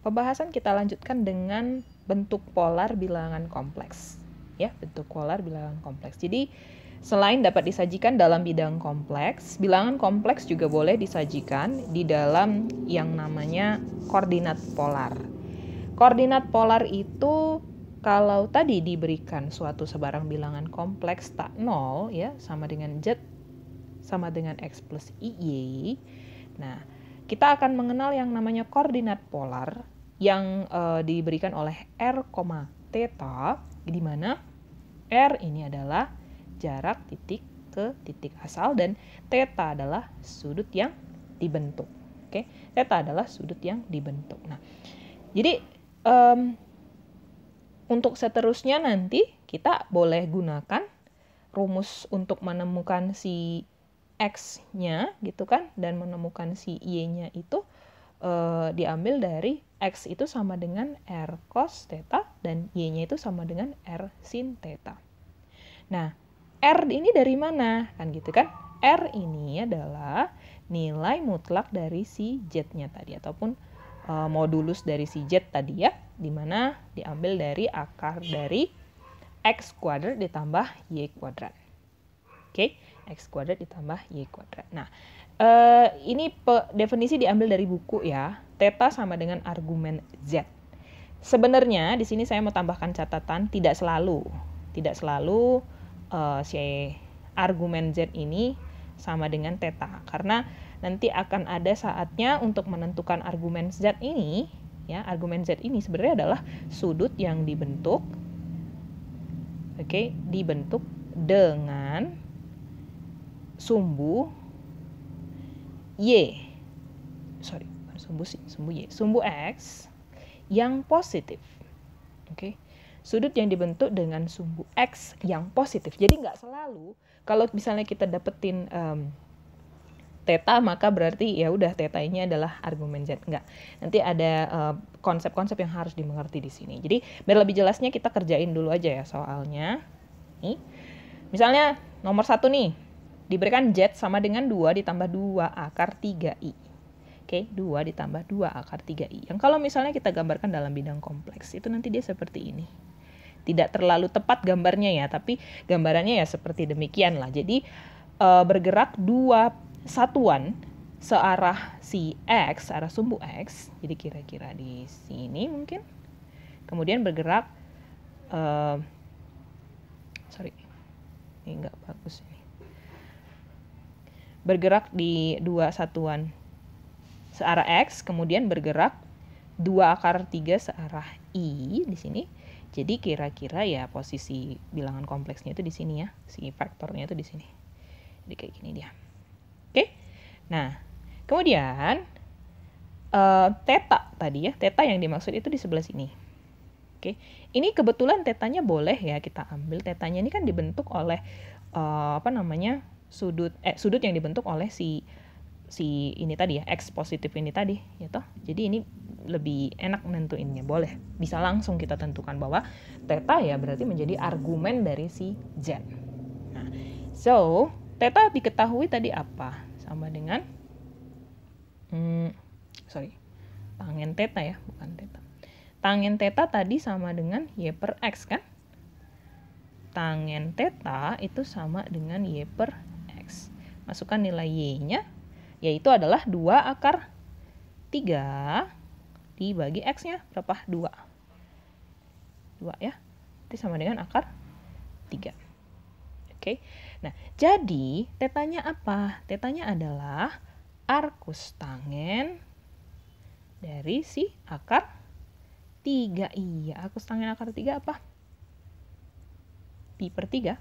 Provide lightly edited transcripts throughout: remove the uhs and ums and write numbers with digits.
pembahasan kita lanjutkan dengan bentuk polar bilangan kompleks. Ya, bentuk polar bilangan kompleks. Jadi, selain dapat disajikan dalam bidang kompleks, bilangan kompleks juga boleh disajikan di dalam yang namanya koordinat polar. Koordinat polar itu kalau tadi diberikan suatu sebarang bilangan kompleks tak 0 ya, sama dengan z sama dengan x plus iy. Nah, kita akan mengenal yang namanya koordinat polar yang diberikan oleh r, theta, di mana r ini adalah jarak titik ke titik asal dan theta adalah sudut yang dibentuk. Oke, theta adalah sudut yang dibentuk. Nah, jadi untuk seterusnya nanti kita boleh gunakan rumus untuk menemukan si x-nya gitu kan, dan menemukan si y-nya itu diambil dari x itu sama dengan r cos theta dan y-nya itu sama dengan r sin theta. Nah, r ini dari mana? Kan gitu kan? R ini adalah nilai mutlak dari si z-nya tadi ataupun modulus dari si z tadi ya, dimana diambil dari akar dari x kuadrat ditambah y kuadrat. Oke, x kuadrat ditambah y kuadrat. Nah, ini definisi diambil dari buku ya. Theta sama dengan argumen z. Sebenarnya di sini saya mau tambahkan catatan, tidak selalu si argumen z ini sama dengan theta, karena nanti akan ada saatnya untuk menentukan argumen z ini ya. Argumen z ini sebenarnya adalah sudut yang dibentuk dibentuk dengan sumbu sumbu x yang positif. Sudut yang dibentuk dengan sumbu x yang positif. Jadi nggak selalu kalau misalnya kita dapetin theta maka berarti ya udah theta ini adalah argumen z. Enggak. Nanti ada konsep-konsep yang harus dimengerti di sini. Jadi biar lebih jelasnya kita kerjain dulu aja ya soalnya. Nih. Misalnya nomor 1 nih. Diberikan z sama dengan 2 ditambah 2 akar 3i. 2 ditambah 2 akar 3i. Yang kalau misalnya kita gambarkan dalam bidang kompleks itu nanti dia seperti ini. Tidak terlalu tepat gambarnya ya, tapi gambarannya ya seperti demikian lah. Jadi bergerak dua satuan searah si x, arah sumbu x, jadi kira-kira di sini mungkin, kemudian bergerak ini nggak bagus ini, bergerak di dua satuan searah x, kemudian bergerak 2 akar 3 searah i di sini. Jadi kira-kira ya posisi bilangan kompleksnya itu di sini ya, si vektornya itu di sini. Jadi kayak gini dia. Nah, kemudian theta tadi ya, theta yang dimaksud itu di sebelah sini. Ini kebetulan tetanya boleh ya kita ambil. Tetanya ini kan dibentuk oleh sudut yang dibentuk oleh si ini tadi ya, x positif ini tadi ya toh. Jadi ini lebih enak nentuinnya, boleh. Bisa langsung kita tentukan bahwa theta ya berarti menjadi argumen dari si z. Nah, so theta diketahui tadi apa? Sama dengan tangen theta ya, bukan theta. Tangen theta tadi sama dengan y per x kan? Tangen theta itu sama dengan y per x. Masukkan nilai y-nya, yaitu adalah 2 akar 3 dibagi x-nya berapa? 2 ya. Itu sama dengan akar 3. Nah, jadi tetanya apa? Tetanya adalah arkus tangen dari si akar 3. Iya, arkus tangen akar 3 apa? Pi per 3.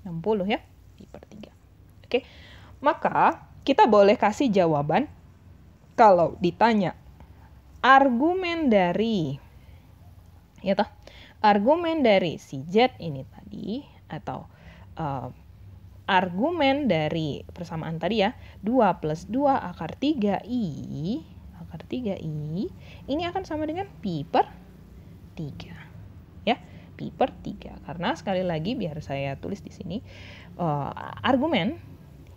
60 ya, pi per 3. Maka kita boleh kasih jawaban kalau ditanya argumen dari argumen dari si z ini tadi, atau argumen dari persamaan tadi ya, 2 plus 2 akar 3i ini akan sama dengan pi per 3 ya, pi per 3. Karena sekali lagi biar saya tulis di sini, argumen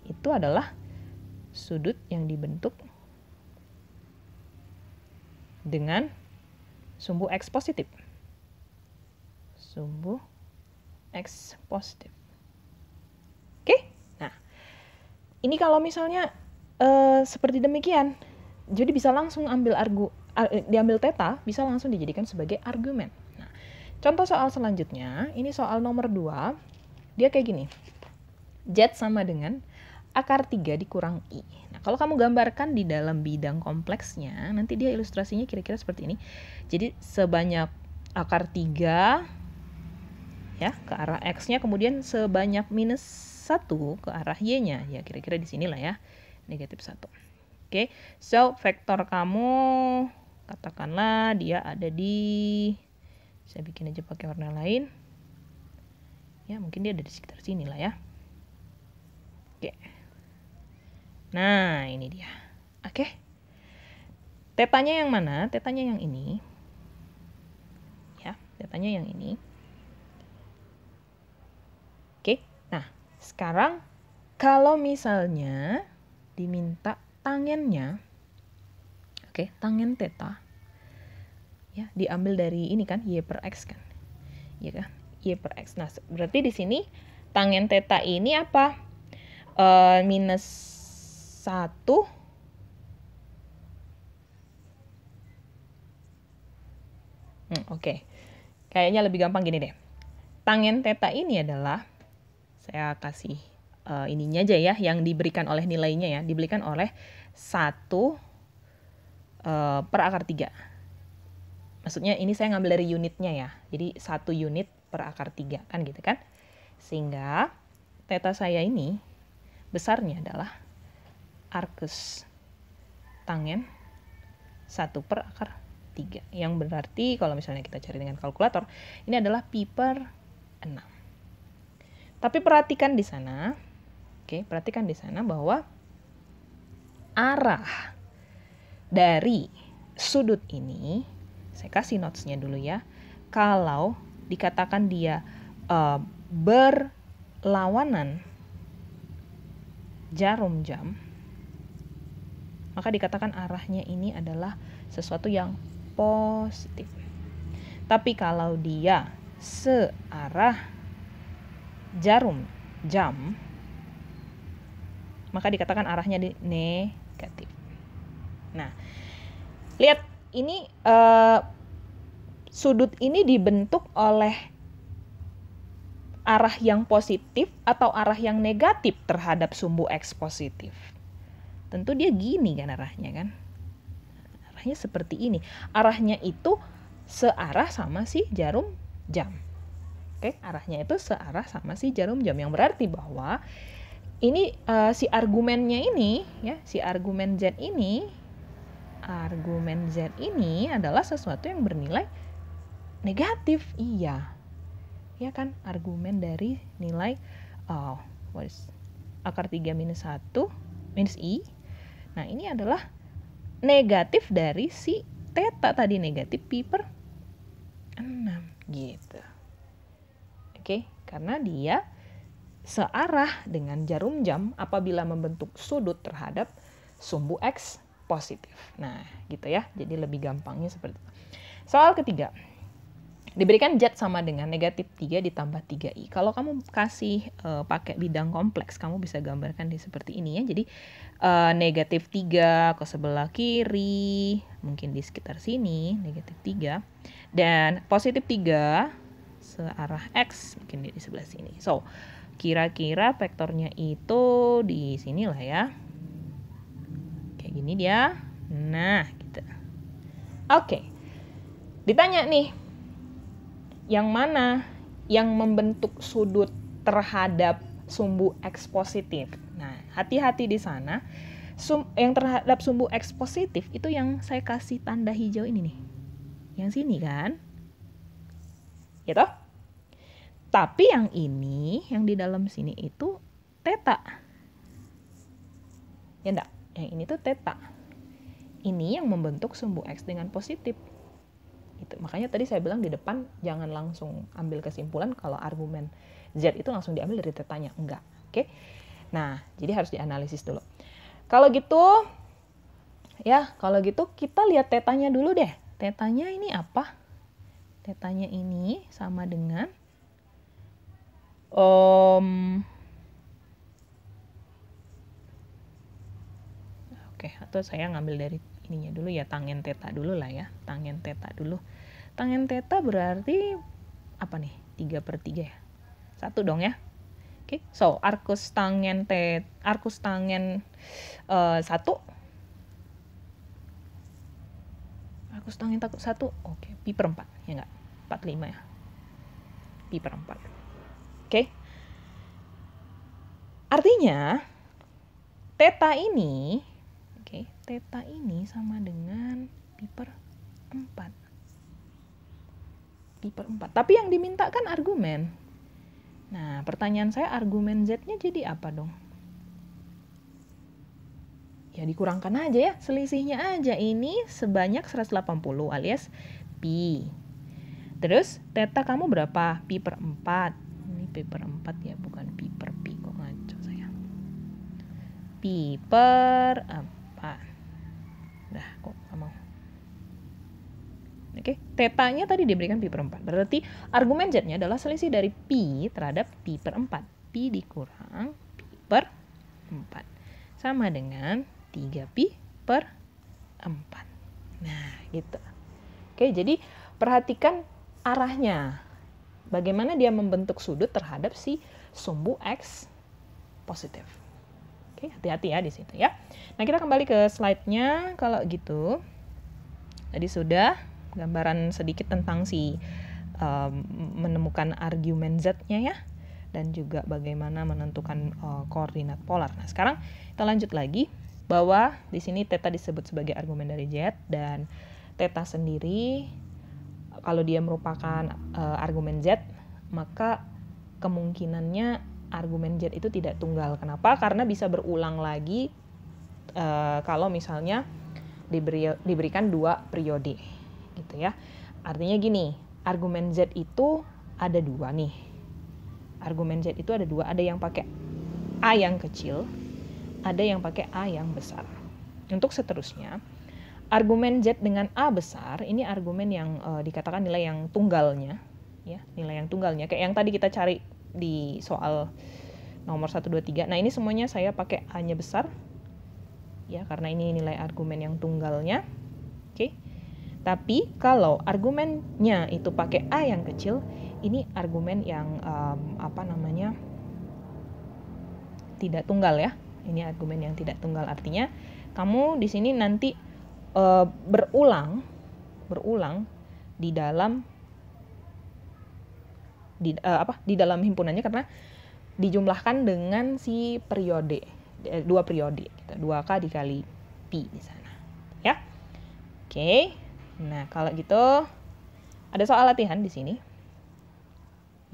itu adalah sudut yang dibentuk dengan sumbu X positif. Sumbu X positif. Oke? Nah, ini kalau misalnya seperti demikian, jadi bisa langsung diambil theta, bisa langsung dijadikan sebagai argumen. Nah, contoh soal selanjutnya, ini soal nomor 2, dia kayak gini. Z sama dengan akar 3 dikurang I. Nah, kalau kamu gambarkan di dalam bidang kompleksnya, nanti dia ilustrasinya kira-kira seperti ini. Jadi sebanyak akar 3 ya ke arah X-nya, kemudian sebanyak minus 1 ke arah Y-nya. Ya, kira-kira di sinilah ya, negatif 1. Oke, so vektor kamu katakanlah dia ada di, saya bikin aja pakai warna lain. Ya, mungkin dia ada di sekitar sini lah ya. Oke. Nah, ini dia. Oke. Tetanya yang mana? Tetanya yang ini. Ya, tetanya yang ini. Oke. Nah, sekarang kalau misalnya diminta tangennya, oke, tangen theta, ya, diambil dari ini kan, Y per X kan. Ya kan? Y per X. Nah, berarti di sini tangen theta ini apa? Minus 1 oke. Kayaknya lebih gampang gini deh. Tangen theta ini adalah, saya kasih ininya aja ya, yang diberikan oleh nilainya ya, diberikan oleh 1 per akar 3. Maksudnya ini saya ngambil dari unitnya ya. Jadi 1 unit per akar 3 kan gitu kan. Sehingga theta saya ini besarnya adalah arcus tangen 1 per akar 3. Yang berarti kalau misalnya kita cari dengan kalkulator, ini adalah pi per 6. Tapi perhatikan di sana, oke, perhatikan di sana bahwa arah dari sudut ini, saya kasih notes-nya dulu ya. Kalau dikatakan dia berlawanan jarum jam, maka dikatakan arahnya ini adalah sesuatu yang positif. Tapi kalau dia searah jarum jam, maka dikatakan arahnya negatif. Nah, lihat ini sudut ini dibentuk oleh arah yang positif atau arah yang negatif terhadap sumbu X positif. Tentu dia gini kan arahnya kan. Arahnya seperti ini. Arahnya itu searah sama si jarum jam. Oke, arahnya itu searah sama si jarum jam, yang berarti bahwa ini si argumennya ini ya, si argumen Z ini adalah sesuatu yang bernilai negatif. Iya. Ya kan, argumen dari nilai akar 3 minus 1 minus I. Nah, ini adalah negatif dari si theta tadi, negatif pi per 6 gitu. Oke, karena dia searah dengan jarum jam apabila membentuk sudut terhadap sumbu X positif. Nah, gitu ya. Jadi lebih gampangnya seperti itu. Soal ketiga. Diberikan Z sama dengan negatif 3 ditambah 3I. Kalau kamu kasih pakai bidang kompleks, kamu bisa gambarkan di seperti ini ya. Jadi negatif 3 ke sebelah kiri, mungkin di sekitar sini, negatif 3. Dan positif 3 searah X, mungkin di sebelah sini. So, kira-kira vektornya itu di sini lah ya. Kayak gini dia. Nah, gitu. Oke. Ditanya nih, yang mana yang membentuk sudut terhadap sumbu X positif. Nah, hati-hati di sana. Yang terhadap sumbu X positif itu yang saya kasih tanda hijau ini nih. Yang sini kan? Gitu? Tapi yang ini, yang di dalam sini itu theta. Ya enggak? Yang ini tuh theta. Ini yang membentuk sumbu X dengan positif. Gitu. Makanya tadi saya bilang di depan jangan langsung ambil kesimpulan kalau argumen Z itu langsung diambil dari tetanya. Enggak. Oke. Nah, jadi harus dianalisis dulu. Kalau gitu kita lihat tetanya dulu deh. Tetanya ini apa? Tetanya ini sama dengan oke, atau saya ngambil dari ininya dulu ya, tangen theta dulu lah ya. Tangen theta dulu. Tangen theta berarti apa nih? 3/3 ya? 1 dong ya. Oke, so arcus tangen 1. Arcus tangen 1. Oke, pi per 4 ya enggak? 45 ya. Pi per 4. Oke. Artinya theta ini theta ini sama dengan pi per 4. Pi per 4. Tapi yang diminta kan argumen. Nah, pertanyaan saya argumen Z-nya jadi apa dong? Ya dikurangkan aja ya, selisihnya aja. Ini sebanyak 180 alias pi. Terus theta kamu berapa? Pi per 4. Ini pi per 4 ya, bukan pi per pi. Kok ngaco saya. Pi per 4. Nah, kok nggak mau. Oke, tetanya tadi diberikan pi per 4. Berarti argumen Z-nya adalah selisih dari pi terhadap pi per 4. Pi dikurang pi per 4. Sama dengan 3 pi per 4. Nah, gitu. Oke, jadi perhatikan arahnya. Bagaimana dia membentuk sudut terhadap si sumbu X positif. Oke, hati-hati ya di situ ya. Nah, kita kembali ke slide-nya. Kalau gitu, tadi sudah gambaran sedikit tentang si menemukan argumen Z-nya ya, dan juga bagaimana menentukan koordinat polar. Nah, sekarang kita lanjut lagi bahwa di sini theta disebut sebagai argumen dari Z, dan theta sendiri kalau dia merupakan argumen Z, maka kemungkinannya argumen Z itu tidak tunggal. Kenapa? Karena bisa berulang lagi kalau misalnya diberikan 2 periode gitu ya. Artinya gini, argumen Z itu ada 2 nih. Argumen Z itu ada 2, ada yang pakai A yang kecil, ada yang pakai A yang besar. Untuk seterusnya, argumen Z dengan A besar, ini argumen yang dikatakan nilai yang tunggalnya, ya, nilai yang tunggalnya. Kayak yang tadi kita cari di soal nomor 1, 2, 3. Nah, ini semuanya saya pakai A-nya besar, ya, karena ini nilai argumen yang tunggalnya. Oke. Tapi kalau argumennya itu pakai A yang kecil, ini argumen yang tidak tunggal ya. Ini argumen yang tidak tunggal, artinya kamu di sini nanti berulang di dalam himpunannya karena dijumlahkan dengan si periode, 2 periode, 2K dikali pi di sana, ya. Oke. Nah, kalau gitu ada soal latihan di sini.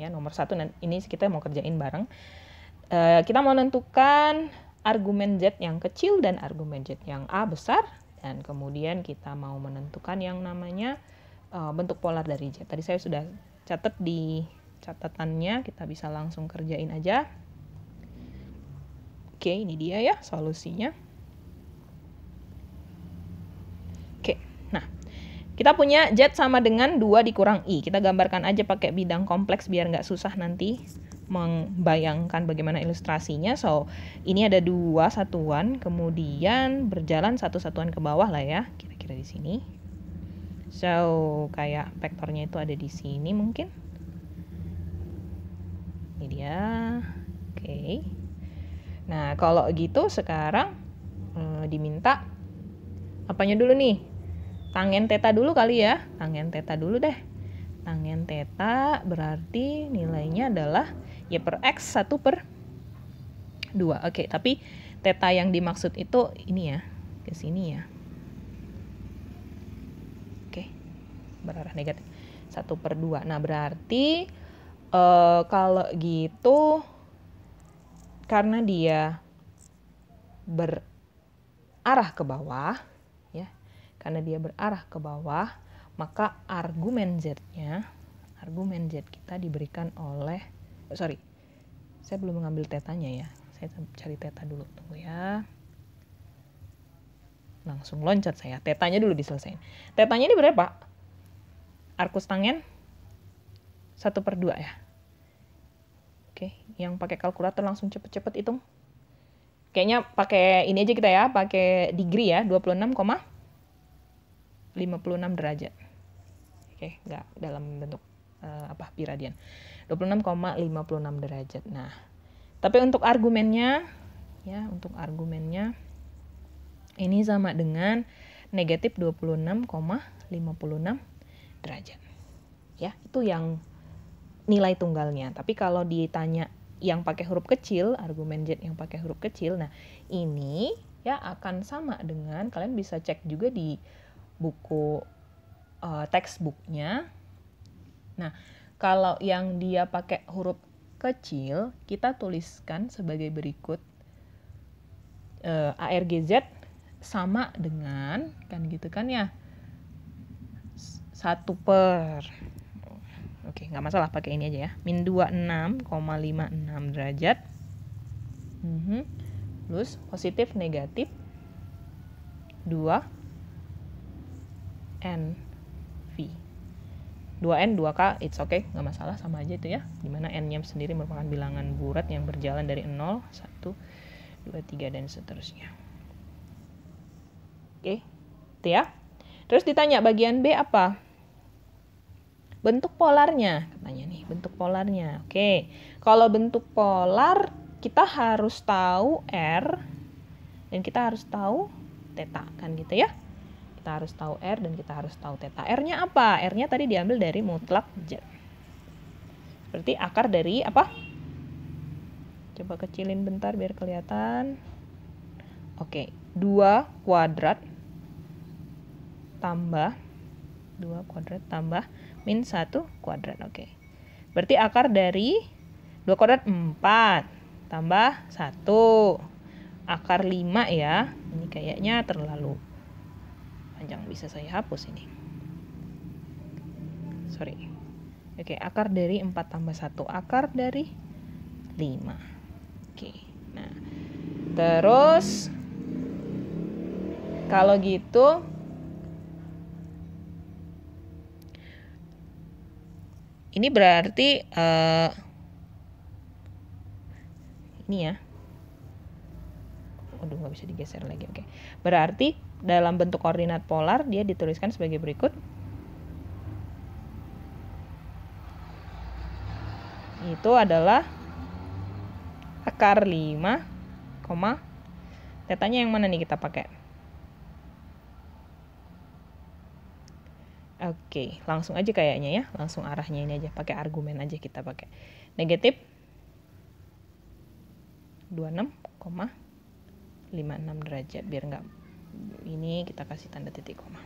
Ya, nomor 1 ini kita mau kerjain bareng. Kita mau menentukan argumen Z yang kecil dan argumen Z yang A besar, dan kemudian kita mau menentukan yang namanya bentuk polar dari Z. Tadi saya sudah catat di catatannya, kita bisa langsung kerjain aja. Oke, ini dia ya solusinya. Oke, nah kita punya Z sama dengan 2 dikurang I. Kita gambarkan aja pakai bidang kompleks biar nggak susah nanti membayangkan bagaimana ilustrasinya. So, ini ada 2 satuan, kemudian berjalan 1 satuan ke bawah lah ya, kira-kira di sini. So, kayak vektornya itu ada di sini mungkin. Ini dia. Oke. Nah, kalau gitu sekarang diminta apanya dulu nih? Tangen theta dulu kali ya. Tangen theta dulu deh. Tangen theta berarti nilainya adalah y per x 1/2. Oke, tapi theta yang dimaksud itu ini ya, ke sini ya. Oke, berarah negatif 1/2. Nah, berarti kalau gitu karena dia berarah ke bawah, karena dia berarah ke bawah, maka argumen Z kita diberikan oleh, saya belum mengambil tetanya ya, saya cari theta dulu, tunggu ya. Langsung loncat saya. Tetanya dulu diselesain. Tetanya ini berapa? Arkus tangen 1/2 ya. Oke, yang pakai kalkulator langsung cepet-cepet hitung. Kayaknya pakai ini aja kita ya, pakai degree ya, 26,56 derajat. Oke, nggak dalam bentuk pi radian. 26,56 derajat. Nah, tapi untuk argumennya ya, ini sama dengan negatif 26,56 derajat. Ya, itu yang nilai tunggalnya. Tapi kalau ditanya yang pakai huruf kecil, argumen Z yang pakai huruf kecil, nah ini ya akan sama dengan, kalian bisa cek juga di buku textbooknya. Nah, kalau yang dia pakai huruf kecil, kita tuliskan sebagai berikut. ARGZ sama dengan, kan gitu kan ya, 1 per, oke nggak masalah pakai ini aja ya, min 26,56 derajat, plus positif negatif 2 NV. 2N, 2K, it's okay, nggak masalah, sama aja itu ya. Dimana N-nya sendiri merupakan bilangan bulat yang berjalan dari 0, 1, 2, 3, dan seterusnya. Oke, itu ya. Terus ditanya bagian B apa? Bentuk polarnya, katanya nih, bentuk polarnya. Oke, kalau bentuk polar, kita harus tahu R, dan kita harus tahu theta, kan gitu ya. Kita harus tahu R dan kita harus tahu theta. R-nya apa? R-nya tadi diambil dari mutlak Z. Berarti akar dari apa? Coba kecilin bentar biar kelihatan. Oke, 2 kuadrat tambah 2 kuadrat tambah min 1 kuadrat. Oke. Berarti akar dari 2 kuadrat 4 tambah 1. Akar 5 ya. Ini kayaknya terlalu panjang, bisa saya hapus ini. Sorry. Oke, akar dari 4 tambah 1. Akar dari 5. Oke. Nah, terus kalau gitu ini berarti ini ya. Aduh, nggak bisa digeser lagi. Oke. Berarti dalam bentuk koordinat polar dia dituliskan sebagai berikut. Itu adalah akar 5, tetanya yang mana nih kita pakai? Oke, langsung aja kayaknya ya, langsung arahnya ini aja, pakai argumen aja kita pakai. Negatif 26,56 derajat, biar nggak ini kita kasih tanda titik koma.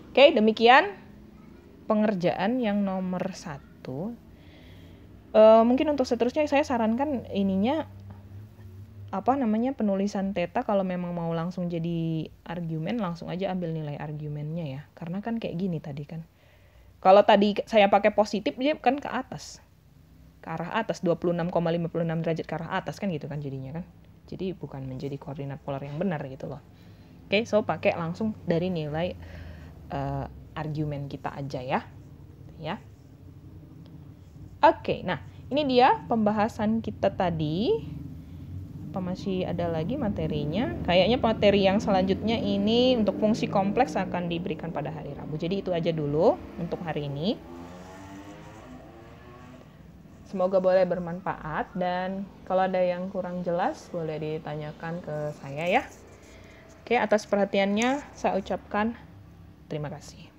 Oke, demikian pengerjaan yang nomor 1. Mungkin untuk seterusnya saya sarankan ininya penulisan theta, kalau memang mau langsung jadi argumen, langsung aja ambil nilai argumennya ya. Karena kan kayak gini tadi kan. Kalau tadi saya pakai positif, dia kan ke atas. Ke arah atas, 26,56 derajat ke arah atas kan gitu kan jadinya kan. Jadi bukan menjadi koordinat polar yang benar gitu loh. Oke, so pakai langsung dari nilai argumen kita aja ya. Ya. Oke, nah ini dia pembahasan kita tadi. Apa masih ada lagi materinya? Kayaknya materi yang selanjutnya ini untuk fungsi kompleks akan diberikan pada hari Rabu. Jadi itu aja dulu untuk hari ini. Semoga boleh bermanfaat, dan kalau ada yang kurang jelas boleh ditanyakan ke saya ya. Oke, atas perhatiannya saya ucapkan terima kasih.